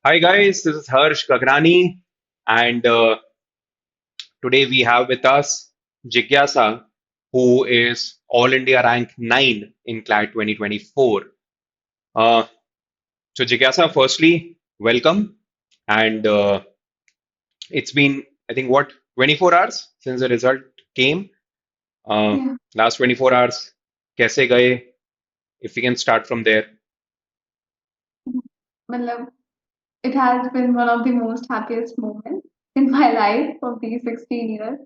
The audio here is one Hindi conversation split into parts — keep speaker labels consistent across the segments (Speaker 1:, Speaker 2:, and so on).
Speaker 1: Hi guys, this is Harsh Gagrani, and today we have with us Jigyasa, who is All India rank 9 in CLAT 2024. Uh, so Jigyasa, firstly, welcome, and it's been, I think, what, 24 hours since the result came. Uh,
Speaker 2: Yeah,
Speaker 1: Last 24 hours, कैसे गए? If we can start from there.
Speaker 2: मतलब it has been one of the most happiest moments in my life of these 16 years.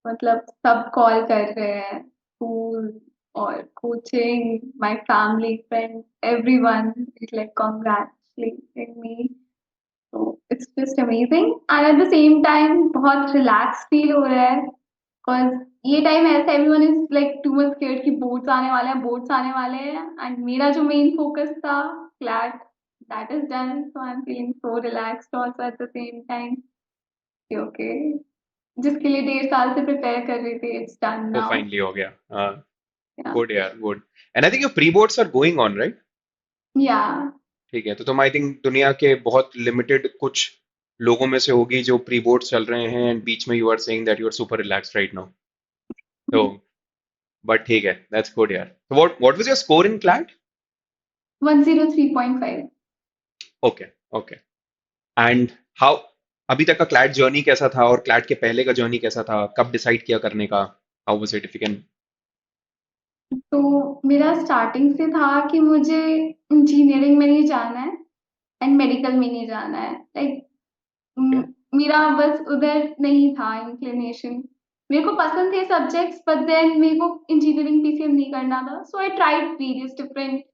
Speaker 2: मतलब सब कॉल कर रहे हैं, स्कूल और coaching, my family, friends, everyone is like congratulating me. So it's just amazing. And at the same time बहुत relaxed feel हो रहा है because ये टाइम ऐसा everyone is like too much scared कि बोर्ड्स आने वाले हैं and मेरा जो मेन फोकस था glad that is done, so I'm feeling so relaxed also at the same time कि okay, जिसके लिए 1.5 साल से प्रिपेयर कर रही थी, it's done
Speaker 1: वो
Speaker 2: now.
Speaker 1: फाइनली हो गया.
Speaker 2: Yeah,
Speaker 1: Good, yeah, good. And I think your pre-boards are going on, right?
Speaker 2: yeah.
Speaker 1: ठीक है, तो तुम आई थिंक दुनिया के बहुत लिमिटेड कुछ लोगों में से होगी जो प्री बोर्ड चल रहे हैं एंड बीच में you are saying that you are super relaxed right now. तो बट ठीक है, दैट्स गुड यार. So what was your score in CLAT?
Speaker 2: 103.5.
Speaker 1: Okay, okay. And how अभी तक का CLAT जर्नी कैसा था और CLAT के पहले का जर्नी कैसा था? कब डिसाइड किया करने का? How was it if you can?
Speaker 2: तो मेरा स्टार्टिंग से था कि मुझे इंजीनियरिंग में नहीं जाना है एंड मेडिकल में नहीं जाना है, लाइक
Speaker 1: ओके,
Speaker 2: मेरा बस उधर नहीं था इंक्लिनेशन। मेरे को पसंद थे सब्जेक्ट्स बट देन मेरे को इंजीनियरिंग पीसीएम नहीं करना था, so I tried various different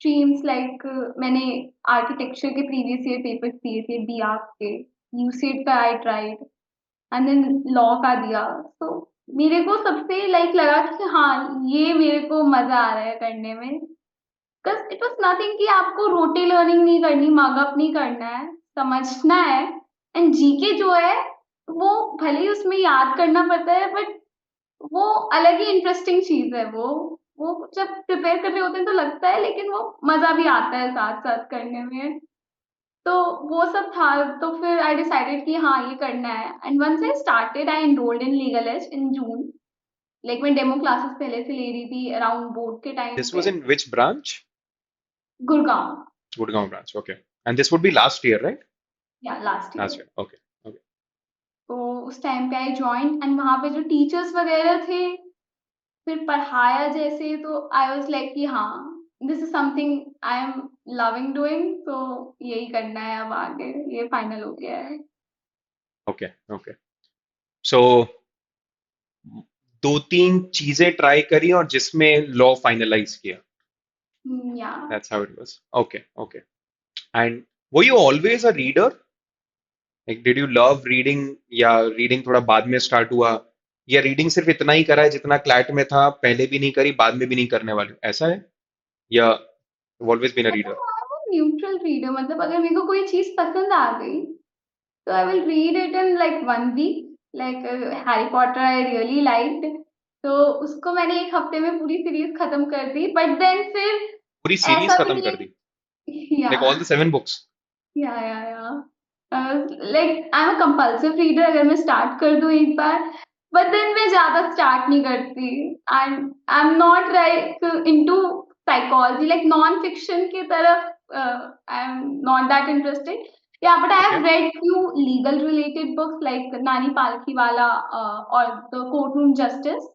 Speaker 2: streams, like मैंने आर्किटेक्चर के प्रीवियस ईयर पेपर्स दिए थे बीआर्क के, यूसीड का I tried and then law का दिया। तो मेरे को सबसे लाइक लगा कि हाँ, ये मेरे को मजा आ रहा है करने में, बिकॉज इट वाज नथिंग कि आपको रोटी लर्निंग नहीं करनी, मग अप नहीं करना है, समझना है। एंड जीके जो है वो भले ही उसमें याद करना पड़ता है बट वो अलग ही इंटरेस्टिंग चीज है। वो जब प्रिपेयर कर रहे होते हैं तो लगता है, लेकिन वो मजा भी आता है साथ साथ करने में। तो वो सब था। तो फिर आई डिसाइडेड कि हाँ, ये करना है and once I started I enrolled in LegalEdge in June. Like मैं डेमो क्लासेस पहले से ले रही थी अराउंड बोर्ड के time
Speaker 1: this was
Speaker 2: pay.
Speaker 1: In which branch?
Speaker 2: Gurgaon.
Speaker 1: Gurgaon branch, okay. And this would be last year right?
Speaker 2: या last
Speaker 1: last
Speaker 2: year.
Speaker 1: Year, okay, okay.
Speaker 2: तो उस टाइम पे आई जॉइन एंड वहाँ पे जो टीचर्स वगैरह थे, फिर पढ़ाया जैसे, तो आई वाज लाइक कि हाँ, this is something I am loving doing, तो यही करना है अब आगे, ये फाइनल हो गया है।
Speaker 1: Okay, okay. सो दो तीन चीजें ट्राई करी और जिसमें लॉ फाइनलाइज किया.
Speaker 2: या
Speaker 1: That's how it was. Okay, okay. And were you always a reader? Like, did you love reading या रीडिंग थोड़ा बाद में स्टार्ट हुआ, या रीडिंग सिर्फ इतना ही करा है जितना क्लैट में था, पहले भी नहीं करी बाद में भी नहीं करने वाली, ऐसा है? या ऑलवेज बीन अ रीडर?
Speaker 2: मतलब आई एम न्यूट्रल रीडर, मतलब अगर मेरे को कोई चीज पसंद आ गई तो I will read it in like 1 week. Like Harry Potter I really liked, तो उसको मैंने 1 हफ्ते में पूरी सीरीज खत्म कर दी, बट देन फिर
Speaker 1: पूरी सीरीज
Speaker 2: ऐसा भी
Speaker 1: खत्म कर दी?
Speaker 2: नहीं। या
Speaker 1: लाइक ऑल द 7 बुक्स?
Speaker 2: या like I am a compulsive reader, अगर मैं स्टार्ट कर दूं एक बार, बट देन मैं ज्यादा स्टार्ट नहीं करती। And I am not like into psychology, like non fiction की तरफ I am not that interested. Yeah, but I
Speaker 1: okay,
Speaker 2: have read few legal related books like Nani Palkhiwala or The Courtroom Justice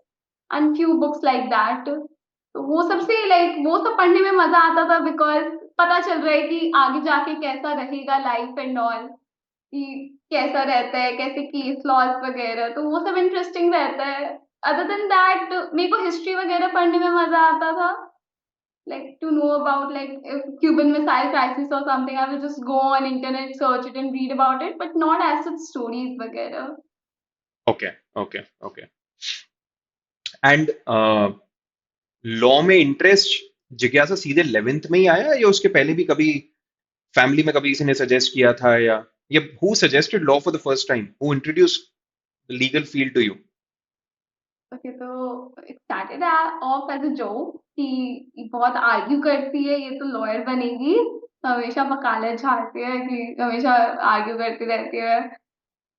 Speaker 2: and few books like that. तो वो सबसे लाइक वो सब पढ़ने में मजा आता था बिकॉज पता चल रहा है कि आगे जाके कैसा रहेगा लाइफ एंड ऑल, कि कैसा रहता है, कैसे केस लॉज वगैरह, तो वो सब इंटरेस्टिंग रहता है। अदर देन दैट मेरे को हिस्ट्री वगैरह पढ़ने में मजा आता था, like to know about like if Cuban Missile Crisis or something, I will just go on internet, search it and read about it, but not as such stories वगैरह।
Speaker 1: Okay, okay, okay. And law में इंटरेस्ट जिज्ञासा सीधे 11th में ही आया, या उसके पहले भी कभी फैमिली में कभी किसी ने सजेस्ट किया था, या ये who suggested law for the first time, who introduce the legal field to you?
Speaker 2: Okay, तो it started off as a joke कि ये बहुत आर्ग्यू करती है, ये तो लॉयर बनेगी। हमेशा वकालत झाड़ती है कि हमेशा आर्ग्यू करती रहती है।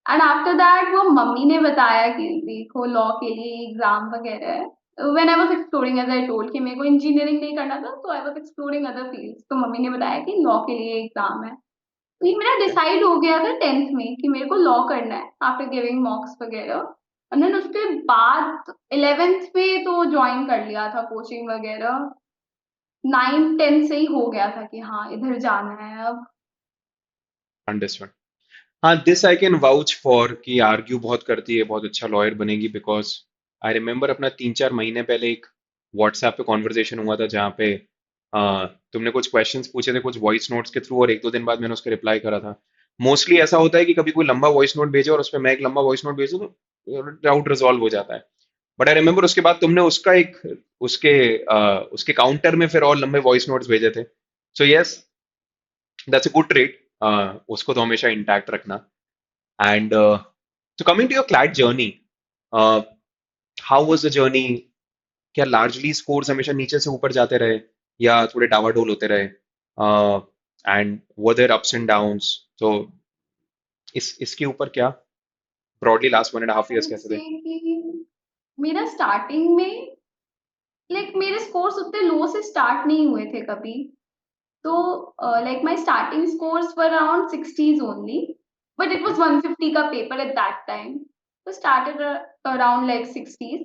Speaker 2: एंड आफ्टर दैट वो मम्मी ने बताया कि देखो लॉ के लिए एग्ज़ाम वगैरह है। When I was exploring as I told कि मेरे को इंजीनियरिंग नहीं करना था, तो I was exploring other fields. तो मम्मी ने बताया कि लॉ के लिए एग्ज़ाम है। तो ये मेरा डिसाइड हो गया था 10th में कि मेरे को लॉ करना है आफ्टर गिविंग मॉक्स वगैरह। एंड देन उसके बाद 11th में तो जॉइन कर लिया था कोचिंग वगैरह। 9th-10th से ही हो गया था कि हाँ, इधर जाना है अब।
Speaker 1: अंडरस्टूड। हाँ, this I can vouch for कि आर्ग्यू बहुत करती है, बहुत अच्छा लॉयर बनेगी, बिकॉज आई रिमेम्बर अपना 3-4 महीने पहले एक व्हाट्सएप पे कॉन्वर्जेशन हुआ था जहाँ पे तुमने कुछ क्वेश्चंस पूछे थे कुछ वॉइस नोट्स के थ्रू, और 1-2 दिन बाद मैंने उसका रिप्लाई करा था। मोस्टली ऐसा होता है कि कभी कोई लंबा वॉइस नोट भेजे और उस पर मैं एक लंबा वॉइस नोट भेजूं तो डाउट रिजॉल्व हो जाता है। बट आई रिमेम्बर उसके बाद तुमने उसका एक उसके उसके काउंटर में फिर और लंबे वॉइस नोट्स भेजे थे। So yes, that's a good trade. उसको तो हमेशा इंटैक्ट रखना। And so coming to your CLAT journey, uh, how was the journey? क्या largely scores हमेशा नीचे से ऊपर जाते रहे या थोड़े डावाडोल होते रहे? And were there ups and downs? So इसके ऊपर क्या broadly last 1.5
Speaker 2: I
Speaker 1: years
Speaker 2: would
Speaker 1: कैसे थे?
Speaker 2: से कि मेरा स्टार्टिंग में लाइक मेरे स्कोर्स उतने लो से स्टार्ट नहीं हुए थे कभी। तो like my starting scores were around 60s only, but it
Speaker 1: Okay.
Speaker 2: Was 150 का पेपर एट दैट टाइम। तो स्टार्टेड अराउंड लाइक 60s।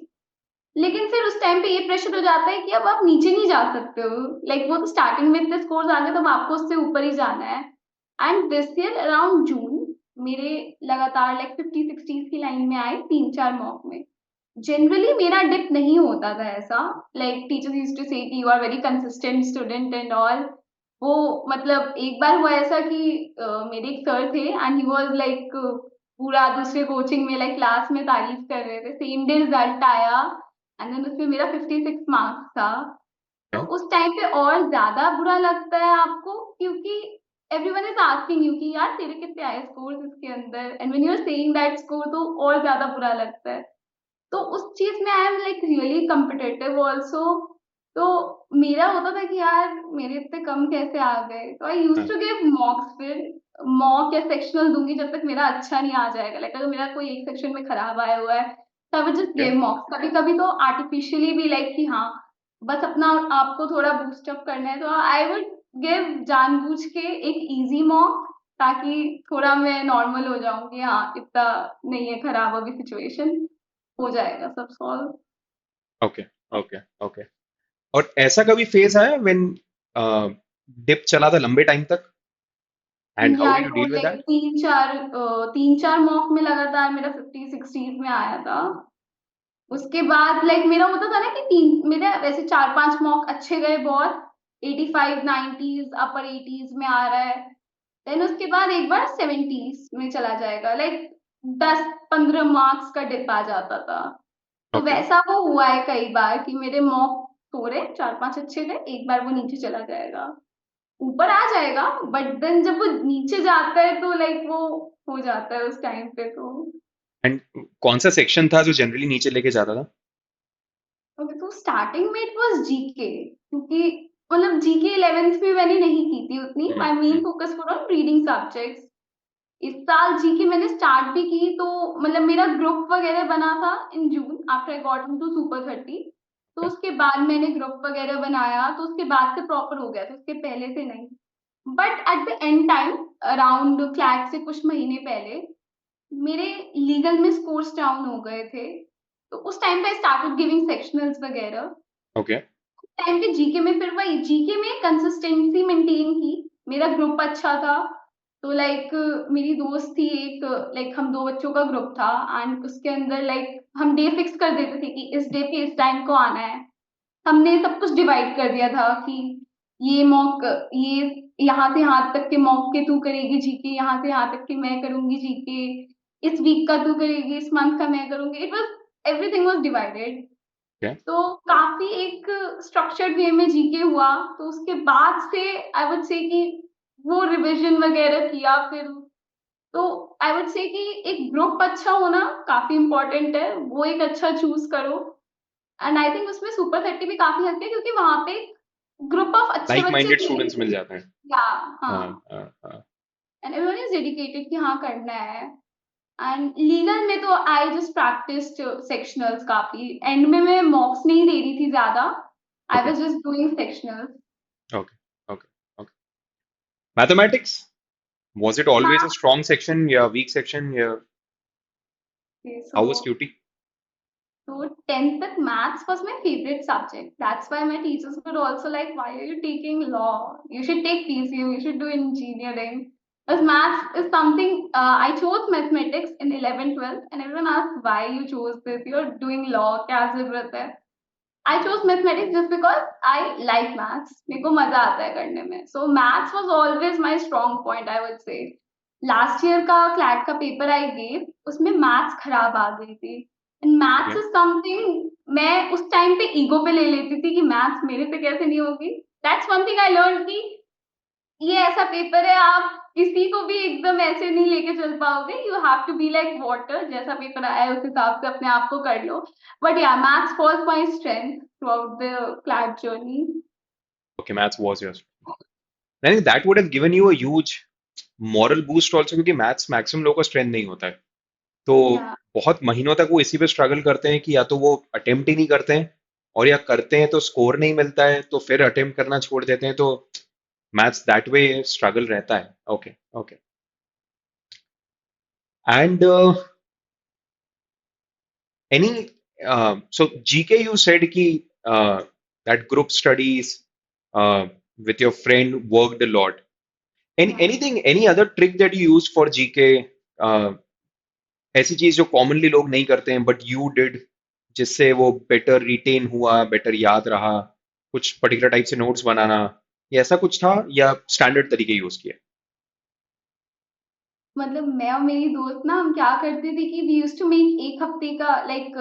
Speaker 2: लेकिन फिर उस टाइम पे ये प्रेशर हो जाता है कि अब आप नीचे नहीं जा सकते हो। लाइक वो तो स्टार्टिंग में इतने स्कोर्स आ गए, तो अब आपको उससे ऊपर ही जाना है। And this year around June मेरे लगातार लाइक 50-60s की लाइन में आए 3-4 मॉक में। जनरली मेरा डिप नहीं होता था ऐसा। Like teachers used to say कि you are very consistent student and all. वो मतलब एक बार हुआ ऐसा कि मेरे एक सर थे एंड ही वाज लाइक पूरा दूसरे कोचिंग में लाइक क्लास में तारीफ कर रहे थे। सेम डे रिजल्ट आया एंड देन उसमें मेरा 56 मार्क्स था। तो
Speaker 1: Okay.
Speaker 2: उस टाइम पे और ज़्यादा बुरा लगता है आपको, क्योंकि एवरीवन इज़ आस्किंग यू कि यार तेरे कितने आए स्कोर्स इसके अंदर, and when you are saying that score तो और ज़्यादा बुरा लगता है। तो उस चीज़ में आई am like really competitive also. तो मेरा होता था कि यार मेरे इतने कम कैसे आ गए? तो आई यूज्ड
Speaker 1: हाँ,
Speaker 2: टू गिव मॉक्स फिर। मॉक या सेक्शनल दूँगी जब तक मेरा अच्छा नहीं आ जाएगा। लाइक अगर मेरा कोई एक सेक्शन में खराब आया हुआ है, तो I would just
Speaker 1: okay.
Speaker 2: Give मॉक्स। कभी-कभी तो आर्टिफिशियली भी लाइक कि हाँ, बस अपना आपको थोड़ा बूस्ट अप करना है, तो आई वुड गिव जानबूझ के एक ईज़ी मॉक, ताकि थोड़ा मैं नॉर्मल हो जाऊँ कि हाँ, इतना नहीं है खराब अभी सिचुएशन। हो जाएगा सब सॉल्व।
Speaker 1: Okay, okay, okay. और ऐसा कभी फेज आया व्हेन डिप चला था लंबे टाइम तक, एंड
Speaker 2: या
Speaker 1: how
Speaker 2: I
Speaker 1: did you deal
Speaker 2: told
Speaker 1: with
Speaker 2: like
Speaker 1: that?
Speaker 2: 3-4 mock में लगातार मेरा 50-60s में आया था। उसके बाद लाइक मेरा होता था ना कि 3 मेरा वैसे 4-5 मॉक अच्छे गए बहुत, 85-90s अपर 80s में आ रहा है। देन उसके बाद एक बार 70s में चला जाएगा, लाइक 10-15 मार्क्स का डिप आ जाता था। तो
Speaker 1: ओके।
Speaker 2: वैसा वो हुआ है कई बार कि मेरे मॉक थोड़े 4-5 अच्छे गए, एक बार वो नीचे चला जाएगा। ऊपर आ जाएगा, बट देन जब वो नीचे जाता है तो लाइक वो हो जाता है उस टाइम पे तो।
Speaker 1: एंड कौन सा सेक्शन था जो जनरली नीचे लेके जाता था?
Speaker 2: ओके, तो स्टार्टिंग में इट वाज़ जीके, क्योंकि मतलब जीके 11th में मैंने नहीं की थी उतनी। My main
Speaker 1: hmm.
Speaker 2: Focus were on reading subjects. इस साल जीके मैंने स्टार्ट भी की, तो मतलब मेरा ग्रुप वगैरह बना था in June after I got into super 30। तो उसके बाद मैंने ग्रुप वगैरह बनाया, तो उसके बाद से प्रॉपर हो गया था, उसके पहले से नहीं। But at the and time around CLAT से कुछ महीने पहले मेरे लीगल में स्कोर्स डाउन हो गए थे। तो उस टाइम पे आई स्टार्टेड गिविंग सेक्शनल्स वगैरह।
Speaker 1: ओके।
Speaker 2: टाइम पे जीके में फिर वही जीके में कंसिस्टेंसी मेंटेन की। मेरा ग्रुप अच्छा था, तो लाइक मेरी दोस्त थी एक, लाइक हम 2 बच्चों का ग्रुप था एंड उसके अंदर लाइक हम डे फिक्स कर देते थे कि इस डे पे इस टाइम को आना है। हमने सब कुछ डिवाइड कर दिया था कि ये मॉक, ये यहाँ से यहाँ तक के मॉक के तू करेगी जीके, यहाँ से यहाँ तक के मैं करूँगी जीके, इस वीक का तू करेगी, इस मंथ का मैं करूँगी। It was everything was divided.
Speaker 1: Okay.
Speaker 2: तो काफ़ी एक स्ट्रक्चर्ड वे में जीके हुआ, तो उसके बाद से आई वुड से कि वो रिविज़न वगैरह किया फिर। तो आई वुड से कि एक ग्रुप अच्छा होना काफ़ी इम्पोर्टेंट है, वो एक अच्छा चूज़ करो। एंड आई थिंक उसमें सुपर 30 भी काफ़ी हद पे, क्योंकि वहाँ पे ग्रुप ऑफ अच्छे
Speaker 1: लाइक
Speaker 2: बच्चे
Speaker 1: माइंडेड
Speaker 2: थे
Speaker 1: स्टूडेंट्स मिल
Speaker 2: लेकिन
Speaker 1: जाते हैं।
Speaker 2: या
Speaker 1: हाँ
Speaker 2: हाँ,
Speaker 1: हाँ हाँ।
Speaker 2: एंड एवरीवन इज डेडिकेटेड कि हाँ करना है। एंड लीगल में तो आई जस्ट प्रैक्टिस्ड सेक्शनल्स काफी, एंड में मैं मॉक्स नहीं दे रही थी ज्यादा, I
Speaker 1: okay
Speaker 2: was just doing sectionals.
Speaker 1: Okay okay okay. Mathematics, was it always a strong section या weak section या
Speaker 2: सो
Speaker 1: how was QT?
Speaker 2: So 10th तक maths was my favorite subject. That's why my teachers were also like, why are you taking law? You should take PCM, you should do engineering. Because maths is something, I chose mathematics in 11th, 12th, and everyone asked why you chose this. You're doing law, क्या जरूरत है? I chose mathematics just because I like maths. मेरे को मजा आता है करने में. So maths was always my strong point, I would say. Last year का क्लैट का पेपर आई गेव, उसमें मैथ्स खराब आ गई थी, and maths
Speaker 1: Okay.
Speaker 2: Is something मैं उस टाइम पे ईगो पे ले लेती थी कि मैथ्स मेरे से कैसे नहीं होगी। That's one thing I learn कि ये ऐसा पेपर है, आप किसी को भी एकदम ऐसे नहीं लेके चल पाओगे, you have to be like water, जैसा पेपर आया है उस हिसाब से अपने आप को कर लो। But yeah maths was my strength throughout the CLAT journey.
Speaker 1: Okay, maths was yours. I think that would have given you a huge moral boost also, क्योंकि मैथ्स मैक्सिमम लोगों का स्ट्रेंथ नहीं होता है। तो
Speaker 2: या
Speaker 1: बहुत महीनों तक वो इसी पे स्ट्रगल करते हैं कि या तो वो अटेम्प्ट ही नहीं करते हैं, और या करते हैं तो स्कोर नहीं मिलता है तो फिर अटेम्प्ट करना छोड़ देते हैं। तो मैथ्स दैट वे स्ट्रगल रहता है। Okay okay. And any so GK you said कि that group studies with your friend worked a lot.
Speaker 2: या
Speaker 1: Anything, any other trick that you use for GK? ऐसी चीज जो कॉमनली लोग नहीं करते हैं बट यू डिड, जिससे वो बेटर रिटेन हुआ, बेटर याद रहा, कुछ पर्टिकुलर टाइप से नोट्स बनाना, या ऐसा कुछ था या स्टैंडर्ड तरीके यूज किए?
Speaker 2: मतलब मैं और मेरी दोस्त ना हम क्या करते थे कि वी यूज्ड टू मेक एक हफ्ते का like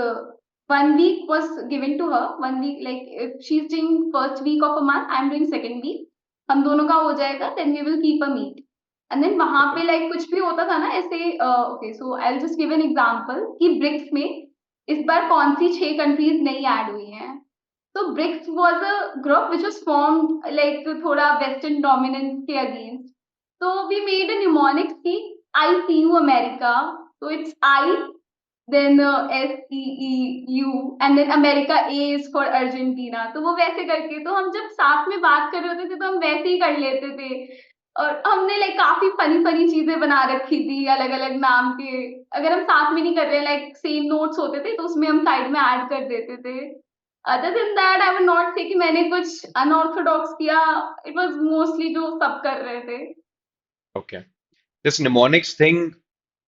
Speaker 2: 1 week was given to her, 1 week like if she is doing first week of a month, I am doing second week, हम दोनों का हो जाएगा, then we will keep a meet. And then वहां
Speaker 1: ओके
Speaker 2: पे लाइक कुछ भी होता था ना ऐसे, okay so I will just give an example कि ब्रिक्स में इस बार कौन सी 6 कंट्रीज नई ऐड हुई हैं। तो BRICS was a group which was formed like थोड़ा वेस्टर्न डोमिनेंस के against. So we made a mnemonic की I see you America. So it's I, then SEEU, and then America A is for Argentina. तो वो वैसे करके, तो हम जब साथ में बात कर रहे होते थे तो हम वैसे ही कर लेते थे। और हमने लाइक काफी फनी फनी चीजें बना रखी थी अलग अलग नाम के। अगर हम साथ में नहीं कर रहे लाइक सेम नोट्स होते थे तो उसमें हम साइड में ऐड कर देते थे। Other than that I would not से कि मैंने कुछ अनऑर्थोडॉक्स किया। इट वाज मोस्टली जो सब कर रहे थे।
Speaker 1: ओके। दिस निमोनिक्स थिंग,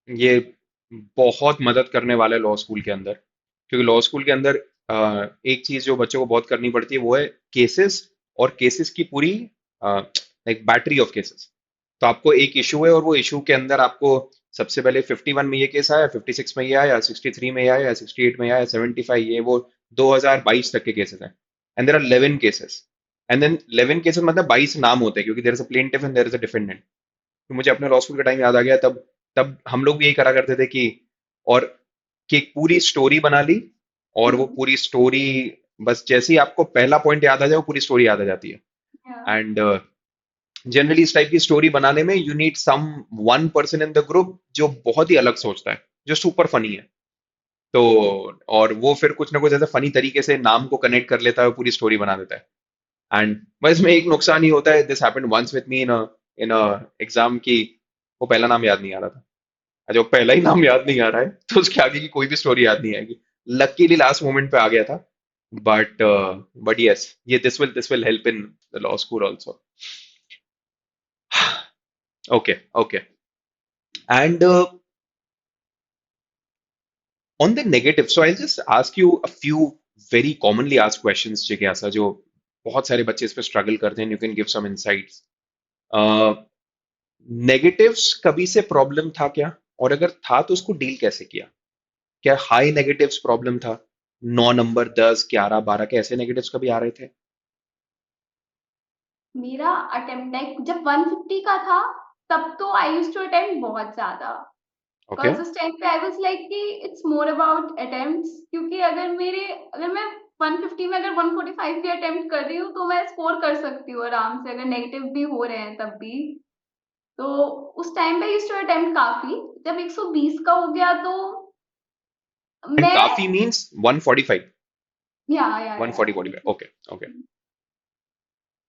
Speaker 1: ये बहुत मदद करने वाला है लॉ स्कूल के अंदर, क्योंकि लॉ स्कूल के अंदर एक चीज जो बच्चों को बहुत करनी पड़ती है वो है केसेस, और केसेस की पूरी एक बैटरी ऑफ केसेस। तो आपको एक इशू है और वो इशू के अंदर आपको सबसे पहले 51 में ये केस आया, 56 में ये आया, 63 में ये आया, 68 में ये आया, 75, ये वो 2022 तक के केसेस हैं। And there are 11 cases, and then 11 cases मतलब 22 नाम होते हैं, क्योंकि there is a plaintiff and there is a defendant. तो मुझे अपने लॉ स्कूल का टाइम याद आ गया, तब तब हम लोग भी यही करा करते थे और कि एक पूरी स्टोरी बना ली, और वो
Speaker 2: हम्म,
Speaker 1: पूरी स्टोरी बस जैसे ही आपको पहला पॉइंट याद आ जाए वो पूरी स्टोरी याद आ जाती है।
Speaker 2: yeah.
Speaker 1: एंड जनरली इस टाइप की स्टोरी बनाने में you need some one person in the group जो बहुत ही अलग सोचता है, जो सुपर फनी है। तो और वो फिर कुछ ना कुछ ऐसे फनी तरीके से नाम को कनेक्ट कर लेता है, पूरी स्टोरी बना देता है। एंड बस इसमें एक नुकसान ही होता है, this happened once with me in a exam, की वो पहला नाम याद नहीं आ रहा था। अच्छा, वो पहला ही नाम याद नहीं आ रहा है तो उसके आगे की कोई भी स्टोरी याद नहीं आएगी। लकीली लास्ट मोमेंट पे आ गया था। बट यस, ये this will help in the law school also. Okay okay. And on the negative, so I'll just ask you a few very commonly asked questions, जिज्ञासा, जो बहुत सारे बच्चे इस पे स्ट्रगल करते हैं, you can give some insights. Negatives कभी से प्रॉब्लम था क्या, और अगर था तो उसको डील कैसे किया? क्या हाई नेगेटिव्स प्रॉब्लम था? 9 नंबर, 10, 11, 12 के ऐसे नेगेटिव्स कभी आ रहे थे?
Speaker 2: मेरा अटेम्प्ट लाइक जब 150 का था तब तो आई यूज्ड टू अटेम्प्ट बहुत ज्यादा।
Speaker 1: ओके।
Speaker 2: बिकॉज उस टाइम पे आई वाज लाइक कि इट्स मोर अबाउट अटेम्प्ट्स, क्योंकि अगर मैं 150 में अगर 145 भी अटेम्प्ट कर रही हूँ तो मैं स्कोर कर सकती हूँ आराम से, अगर नेगेटिव भी हो रहे हैं तब भी। तो उस टाइम पे यूज्ड टू अटेम्प्ट काफ़ी, जब 120 का हो गया तो
Speaker 1: एंड
Speaker 2: मैं
Speaker 1: काफी मीन्स 145,
Speaker 2: या
Speaker 1: 140, 45, ओके ओके।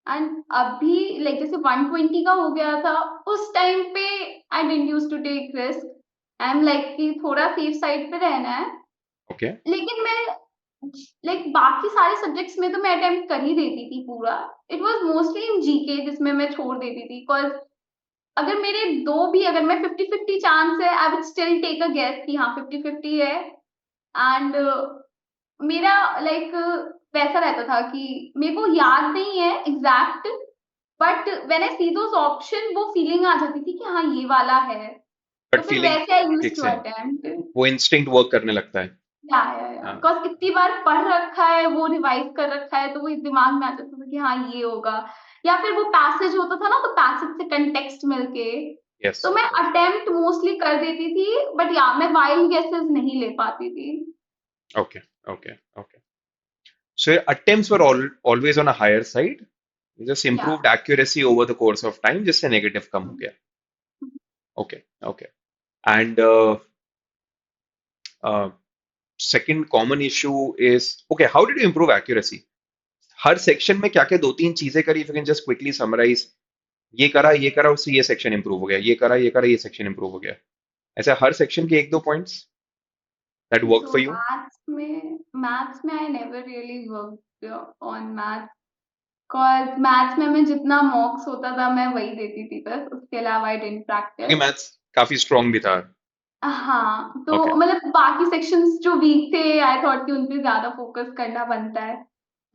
Speaker 2: एंड अभी लाइक जैसे 120 का हो गया था, उस टाइम पे I didn't used to take risk. I am like कि थोड़ा सेफ साइड पे रहना है।
Speaker 1: ओके
Speaker 2: लेकिन मैं लाइक बाकी सारे सब्जेक्ट्स में तो मैं अटेम्प्ट कर ही देती थी पूरा। It was mostly in GK जिसमें मैं छोड़ देती थी, बिकॉज़ अगर मेरे 2 भी, अगर मैं 50-50 चांस है, I would still take a guess कि हाँ 50-50 है। एंड मेरा लाइक वैसा रहता था कि मेरे को याद नहीं है exact, but when I see those option वो फीलिंग आ जाती थी कि हाँ, ये वाला है।
Speaker 1: बट
Speaker 2: तो फिर
Speaker 1: फीलिंग
Speaker 2: वैसे I used
Speaker 1: kicks
Speaker 2: to
Speaker 1: in,
Speaker 2: attempt.
Speaker 1: वो इंस्टिंक्ट वर्क करने लगता है।
Speaker 2: या
Speaker 1: हाँ
Speaker 2: बिकॉज़ इतनी बार पढ़ रखा है, वो रिवाइज़ कर रखा है, तो वो दिमाग में आ जाता था कि हाँ, ये होगा। या फिर वो पैसेज होता था ना, तो पैसेज से कॉन्टेक्स्ट मिलके,
Speaker 1: यस
Speaker 2: तो मैं
Speaker 1: यस
Speaker 2: अटेम्प्ट मोस्टली कर देती थी, बट या मैं वाइल्ड गेसेस नहीं ले पाती थी।
Speaker 1: Okay okay okay. So your attempts were always on a higher side. You just
Speaker 2: या
Speaker 1: improved accuracy over the course of time, जिससे negative कम हो गया. Okay, okay. And uh, second common issue is, okay, how did you improve accuracy? Her section में क्या क्या दो तीन चीजें करी? If you can just quickly summarize. ये करा उससे ये सेक्शन इंप्रूव हो गया, ये करा ये सेक्शन इंप्रूव हो गया. ऐसे हर सेक्शन के एक दो points that worked
Speaker 2: so
Speaker 1: for you.
Speaker 2: Maths में I never really worked on maths, because maths में मैं जितना मॉक्स होता था मैं वही देती थी बस, उसके अलावा आई डिडंट
Speaker 1: क्योंकि
Speaker 2: प्रैक्टिस।
Speaker 1: मैथ्स काफी स्ट्रांग भी था.
Speaker 2: हाँ, तो
Speaker 1: Okay.
Speaker 2: मतलब बाकी सेक्शंस जो वीक थे, आई थॉट कि उन पे ज़्यादा फोकस करना बनता है।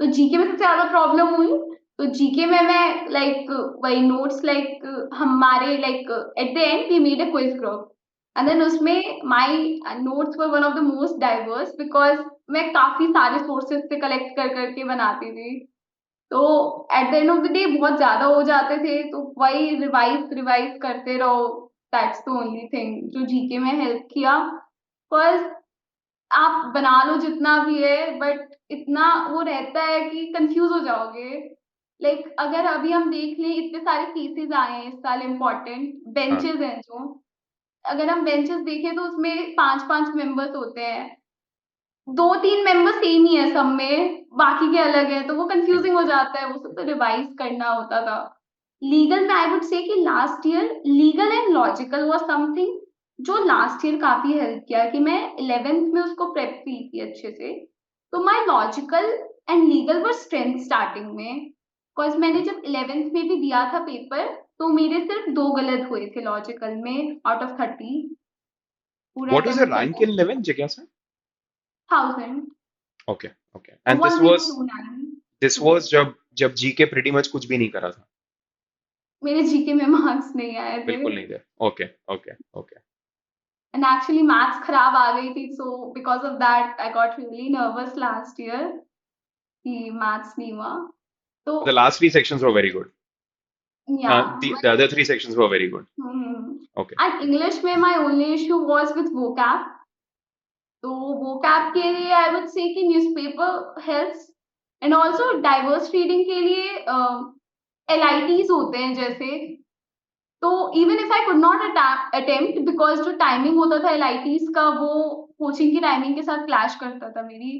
Speaker 2: तो जीके में सबसे ज़्यादा प्रॉब्लम हुई, तो जीके में मैं लाइक वही नोट्स लाइक हमारे like at the end we made a quiz group, and then उसमें my notes were one of the most diverse, because मैं काफ़ी सारे सोर्सेज़ से कलेक्ट कर के बनाती थी। तो eight the end of the day बहुत ज़्यादा हो जाते थे, तो वही रिवाइज़ करते रहो, दैट्स द ओनली थिंग जो जीके में हेल्प किया। फर्स्ट आप बना लो जितना भी है, बट इतना वो रहता है कि कन्फ्यूज़ हो जाओगे। लाइक अगर अभी हम देख लें, इतने सारे केसेज़ आए हैं इस साल इम्पोर्टेंट,
Speaker 1: हाँ.
Speaker 2: बेंचेज़ हैं जो, अगर हम बेंचेज़ देखें तो उसमें 5-5 मेंबर्स होते हैं। 2-3 मेंबर सेम ही है सब में, बाकी के अलग हैं, तो वो
Speaker 1: हम्म.
Speaker 2: कन्फ्यूज़िंग हो जाता है, वो सब तो रिवाइज़ करना होता था। लीगल में आई वुड से कि last year legal and logical was something जो लास्ट ईयर काफ़ी हेल्प किया, कि मैं 11th में उसको प्रेप की थी अच्छे से। तो my logical and legal were strength starting में, बिकॉज़ मैंने जब 11th में भी दिया था पेपर, तो मेरे सिर्फ 2 गलत हुए थे लॉजिकल में आउट ऑफ 30, पूरा
Speaker 1: What was your
Speaker 2: attempt
Speaker 1: rank
Speaker 2: करना
Speaker 1: in 11, Jigyasa?
Speaker 2: 1000,
Speaker 1: Okay, okay. And this
Speaker 2: 1329।
Speaker 1: was जब जीके pretty much कुछ भी नहीं करा था.
Speaker 2: मेरे जीके में मार्क्स नहीं आए थे,
Speaker 1: बिल्कुल नहीं थे. Okay, okay, okay.
Speaker 2: And actually maths खराब आ गई थी, so because of that I got really nervous last year कि मैथ्स नहीं हुआ। तो
Speaker 1: The last three sections were very good.
Speaker 2: या
Speaker 1: The other three sections were very good.
Speaker 2: Hmm,
Speaker 1: Okay.
Speaker 2: And English में my only issue was with vocab. तो वोकैब के लिए आई वुड से कि newspaper helps, and also diverse reading के लिए एलआईटीज़ होते हैं जैसे, तो even if I could not attempt, because जो टाइमिंग होता था एलआईटीज़ का वो कोचिंग की टाइमिंग के साथ क्लैश करता था मेरी,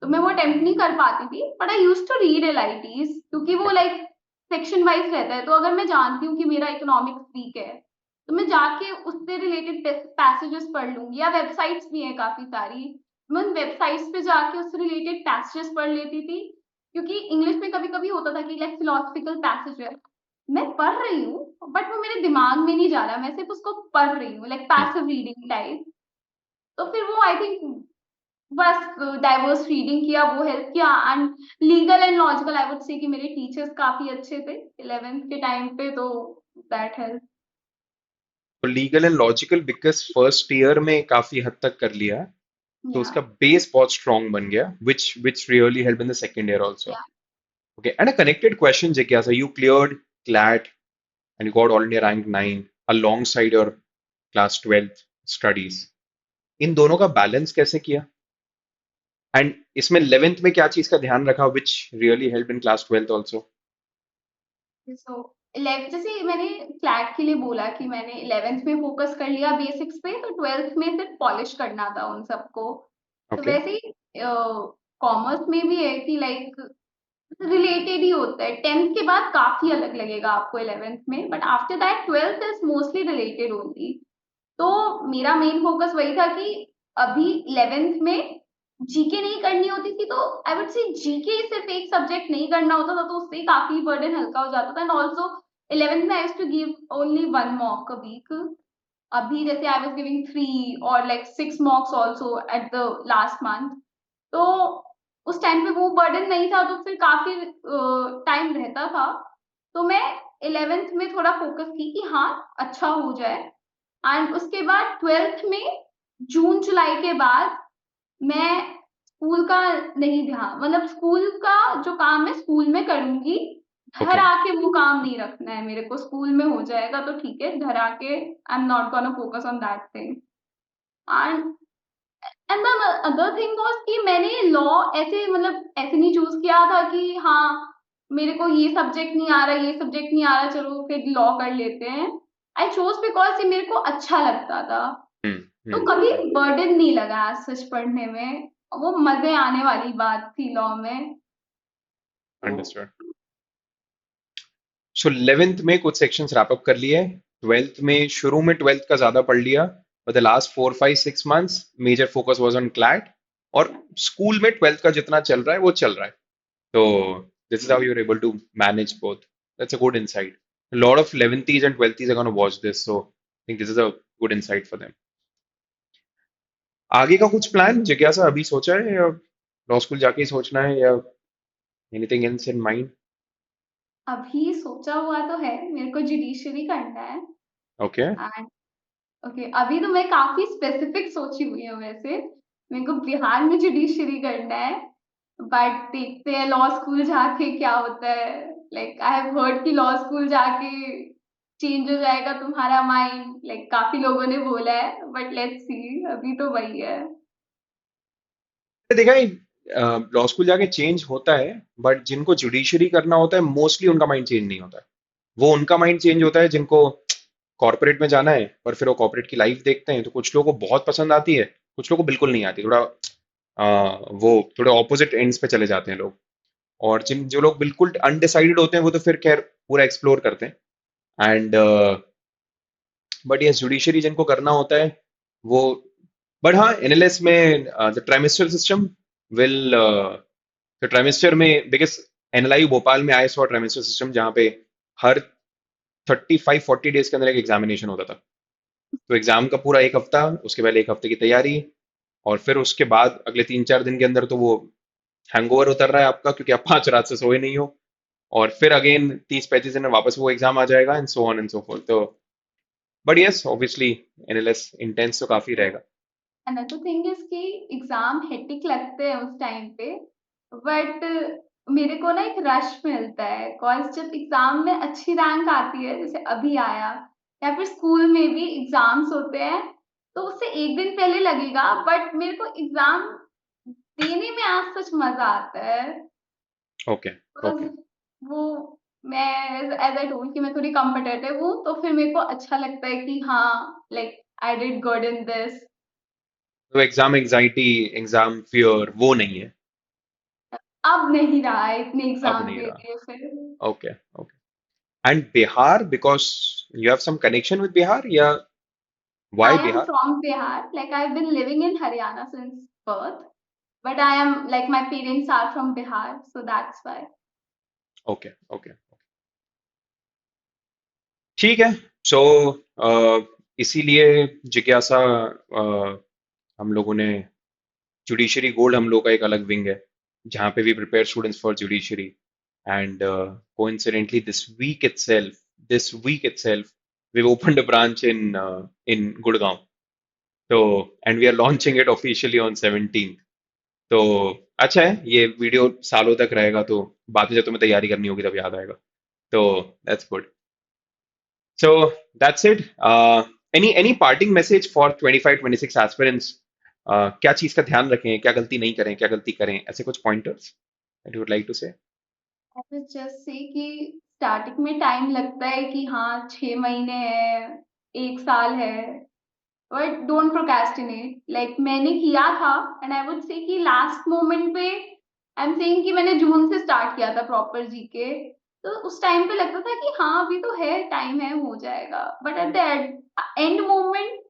Speaker 2: तो मैं वो अटेम्प्ट नहीं कर पाती थी। But I used to read LITs क्योंकि वो
Speaker 1: Okay.
Speaker 2: लाइक सेक्शन वाइज़ रहता है, तो अगर मैं जानती हूँ कि मेरा इकोनॉमिक्स वीक है, तो मैं जाके उससे रिलेटेड पैसेजेस पढ़ लूँगी, या वेबसाइट्स भी हैं काफ़ी सारी, मैं उन वेबसाइट्स पे जाके उससे रिलेटेड पैसेजेस पढ़ लेती थी। क्योंकि इंग्लिश में कभी-कभी होता था कि लाइक फिलॉसफिकल पैसेज है, मैं पढ़ रही हूँ, बट वो मेरे दिमाग में नहीं जा रहा, मैं सिर्फ़ उसको पढ़ रही हूँ, like
Speaker 1: Hmm.
Speaker 2: Passive reading type. तो फिर वो आई थिंक बस डाइवर्स रीडिंग किया, वो हेल्प किया, and legal and logical I would say कि मेरे टीचर्स काफ़ी अच्छे थे 11th के टाइम पे, तो दैट हेल्प्ड।
Speaker 1: तो legal and logical because first year में काफी हद तक कर लिया, तो
Speaker 2: या
Speaker 1: उसका बेस बहुत स्ट्रांग बन गया, which really helped in the second year also.
Speaker 2: या
Speaker 1: Okay, and a connected question, Jigyasa, you cleared CLAT and you got All India Rank 9 alongside your class 12th studies. इन दोनों का बैलेंस कैसे किया? एंड इसमें 11th में क्या चीज का ध्यान रखा which really help in class 12th also?
Speaker 2: So 11 जैसे मैंने फ्लैट के लिए बोला कि मैंने 11th में फोकस कर लिया बेसिक्स पे, तो 12th में फिर पॉलिश करना था उन सबको। तो
Speaker 1: ओके।
Speaker 2: वैसे ही कॉमर्स में भी है कि लाइक रिलेटेड ही होता है। 10th के बाद काफी अलग लगेगा आपको 11th में, but after that 12th is mostly related only. तो मेरा मेन फोकस वही था कि अभी 11th में जीके नहीं करनी होती थी, तो आई वुड से जीके सिर्फ एक सब्जेक्ट नहीं करना होता था, तो उससे काफी बर्डन हल्का हो जाता था। एंड ऑल्सो 11th में I used to give only 1 mock a week. अभी जैसे आई वाज गिविंग 3 और like 6 mocks also at the last month. तो उस टाइम पे वो बर्डन नहीं था, तो फिर काफ़ी टाइम रहता था। तो मैं 11th में थोड़ा फ़ोकस की कि हाँ, अच्छा हो जाए। एंड उसके बाद 12th में जून-जुलाई के बाद मैं स्कूल का नहीं ध्यान, मतलब स्कूल का जो काम है स्कूल में करूँगी। घर
Speaker 1: ओके।
Speaker 2: आके वो काम नहीं रखना है मेरे को, स्कूल में हो जाएगा तो ठीक है, घर आके I am not gonna focus on that thing. And and the other thing was कि मैंने लॉ ऐसे, मतलब ऐसे नहीं चूज़ किया था कि हाँ, मेरे को ये सब्जेक्ट नहीं आ रहा, ये सब्जेक्ट नहीं आ रहा, चलो फिर लॉ कर लेते हैं। आई चोज़ बिकॉज़ ये मेरे को अच्छा लगता था।
Speaker 1: हम्म।
Speaker 2: तो
Speaker 1: हम्म।
Speaker 2: कभी बर्डन नहीं लगा एज़ सच पढ़ने में। वो मज़े आने वाली बात थी लॉ में। तो
Speaker 1: अंडरस्टूड। सो 11th में कुछ सेक्शंस रैप अप कर लिए, 12th में शुरू में 12th का ज्यादा पढ़ लिया, but the last 4 5 6 months major focus was on CLAT, और स्कूल में 12th का जितना चल रहा है वो चल रहा है। तो this is how you're able to manage both. That's a good insight. A lot of 11th and 12th are going to watch this, so I think this is a good insight for them. आगे का कुछ प्लान जिज्ञासा अभी सोचा है, या लॉ स्कूल जाके ही सोचना है, या एनीथिंग एल्स इन माइंड?
Speaker 2: अभी सोचा हुआ तो है, मेरे को जुडिशरी करना है।
Speaker 1: ओके।
Speaker 2: एंड ओके, अभी तो मैं काफ़ी स्पेसिफिक सोची हुई हूँ वैसे। मेरे को बिहार में जुडिशरी करना है, बट देखते हैं लॉ स्कूल जाके क्या होता है। लाइक आई हैव हर्ड कि लॉ स्कूल जाके चेंज हो जाएगा तुम्हारा माइंड, लाइक काफ़ी लोगों ने बोला है, बट लेट्स सी, अभी तो वही है।
Speaker 1: देखा है, लॉ स्कूल जाके चेंज होता है, बट जिनको जुडिशरी करना होता है मोस्टली उनका माइंड चेंज नहीं होता है। वो उनका माइंड चेंज होता है जिनको कॉर्पोरेट में जाना है, और फिर वो कॉर्पोरेट की लाइफ देखते हैं, तो कुछ लोगों को बहुत पसंद आती है, कुछ लोगों को बिल्कुल नहीं आती। थोड़ा वो थोड़े ऑपोजिट एंड्स पे चले जाते हैं लोग। और जिन जो लोग बिल्कुल अनडिसाइडेड होते हैं वो तो फिर खैर पूरा एक्सप्लोर करते हैं। एंड बट यस, जुडिशरी जिनको करना होता है वो, बट हाँ, एनएलएस में द ट्राइमेस्टर सिस्टम विल, तो ट्राइमेस्टर में बिकॉज एनएलआई भोपाल में, आई सॉ ट्राइमेस्टर सिस्टम जहाँ पे हर 35 40 डेज के अंदर एक एग्जामिनेशन होता था। तो एग्जाम का पूरा एक हफ्ता, उसके पहले एक हफ्ते की तैयारी, और फिर उसके बाद अगले 3 4 दिन के अंदर तो वो हैंगओवर उतर रहा है आपका, क्योंकि आप 5 रात से सोए नहीं हो। और फिर अगेन 30 35 दिन में वापस वो एग्जाम आ जाएगा, and so on and so forth. तो but yes, obviously NLS intense तो काफी रहेगा।
Speaker 2: अनदर थिंग इज़ कि एग्ज़ाम हेक्टिक लगते हैं उस टाइम पे, बट मेरे को ना एक रश मिलता है, बिकॉज़ जब एग्ज़ाम में अच्छी रैंक आती है, जैसे अभी आया, या फिर स्कूल में भी एग्ज़ाम्स होते हैं, तो उससे 1 दिन पहले लगेगा, बट मेरे को एग्ज़ाम देने में आज सच मज़ा आता है।
Speaker 1: ओके।
Speaker 2: Because
Speaker 1: okay.
Speaker 2: वो मैं एज़ आई टोल्ड कि मैं थोड़ी कॉम्पिटिटिव हूँ, तो फिर मेरे को अच्छा लगता है कि हाँ, like I did good in this.
Speaker 1: तो एग्जाम एंजाइटी, एग्जाम फियर वो नहीं है?
Speaker 2: अब नहीं रहा है इतने
Speaker 1: अब
Speaker 2: एग्ज़ाम
Speaker 1: नहीं
Speaker 2: दे
Speaker 1: रहा?
Speaker 2: दिए फिर।
Speaker 1: Okay. Okay. And Bihar, because you have some connection with Bihar, या
Speaker 2: I
Speaker 1: why
Speaker 2: am
Speaker 1: Bihar?
Speaker 2: from Bihar, like I've been living in Haryana since birth, but I am like my parents are from Bihar, so that's why.
Speaker 1: Okay. Okay. ठीक है। सो इसीलिए जिज्ञासा, हम लोगों ने जुडिशरी गोल्ड, हम लोग का एक अलग विंग है जहाँ पे we prepare students for judiciary. And coincidentally this week itself we've opened a branch in Gurgaon. तो and we are launching it officially on 17th। तो अच्छा है, ये वीडियो सालों तक रहेगा, तो बाद में जब तुम्हें तैयारी करनी होगी तब याद आएगा। तो that's good. So that's it. Any parting message for 25 26 aspirants क्या चीज का ध्यान रखें, क्या गलती नहीं करें, क्या गलती करें, ऐसे कुछ pointers that you would like to say?
Speaker 2: I would just say कि स्टार्टिंग में टाइम लगता है कि हाँ 6 महीने है, 1 साल है, बट डोंट प्रोक्रेस्टिनेट। लाइक मैंने किया था एंड आई वुड से कि लास्ट मोमेंट पे आई एम सेइंग कि मैंने जून से स्टार्ट किया था प्रॉपर जीके। तो उस टाइम पे लगता था कि हाँ अभी तो है, टाइम है, हो जाएगा। But at the end moment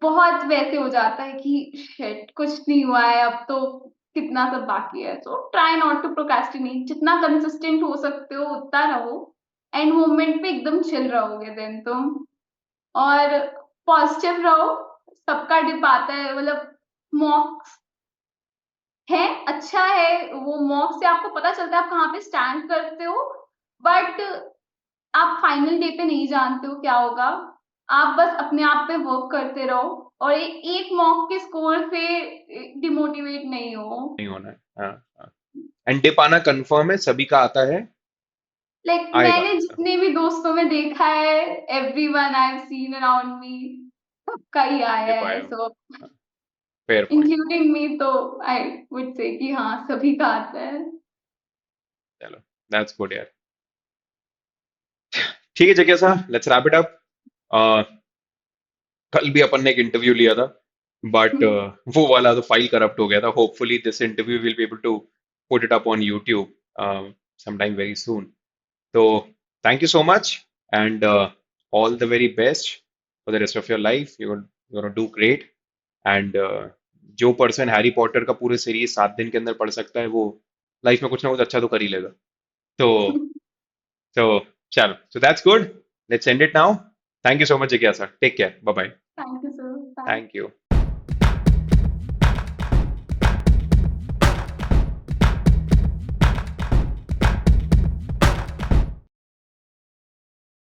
Speaker 2: बहुत वैसे हो जाता है कि शिट कुछ नहीं हुआ है, अब तो कितना सब बाकी है। So try not to procrastinate, जितना कंसिस्टेंट हो सकते हो उतना रहो। एंड मोमेंट पे एकदम चिल रहोगे देन तुम, और पॉजिटिव रहो। सबका डिप आता है, मतलब मॉक्स है, अच्छा है वो। मॉक से आपको पता चलता है आप कहाँ पे स्टैंड करते हो, बट आप फाइनल डे पे नहीं जानते हो क्या होगा। आप बस अपने आप पे वर्क करते रहो, और एक मॉक के स्कोर से डिमोटिवेट नहीं हो।
Speaker 1: नहीं होना है, हाँ हाँ। एंड डिप आना कंफर्म है, सभी का आता है,
Speaker 2: लाइक
Speaker 1: आएगा।
Speaker 2: मैंने जितने भी दोस्तों में देखा है, everyone I have seen around me, सबका ही आया
Speaker 1: डिप
Speaker 2: है।
Speaker 1: आएगा,
Speaker 2: so
Speaker 1: fair point.
Speaker 2: Including me, तो आई वुड से कि हाँ सभी का आता है।
Speaker 1: चलो, दैट्स गुड यार। ठीक है जगह सा, लेट्स रैप इट अप। कल भी अपन ने एक इंटरव्यू लिया था, बट वो वाला तो फाइल करप्ट हो गया था। Hopefully this interview will be able to put it up on YouTube sometime very soon. So thank you so much, and all the very best for the rest of your life. You're gonna do great. And जो पर्सन हैरी पॉटर का पूरे सीरीज 7 दिन के अंदर पढ़ सकता है, वो लाइफ में कुछ ना कुछ अच्छा तो कर ही लेगा। तो so चलो, so that's good. Let's end it now. Thank you so much, Jigyasa. Take care. Bye bye.
Speaker 2: Thank you sir, bye.
Speaker 1: Thank you.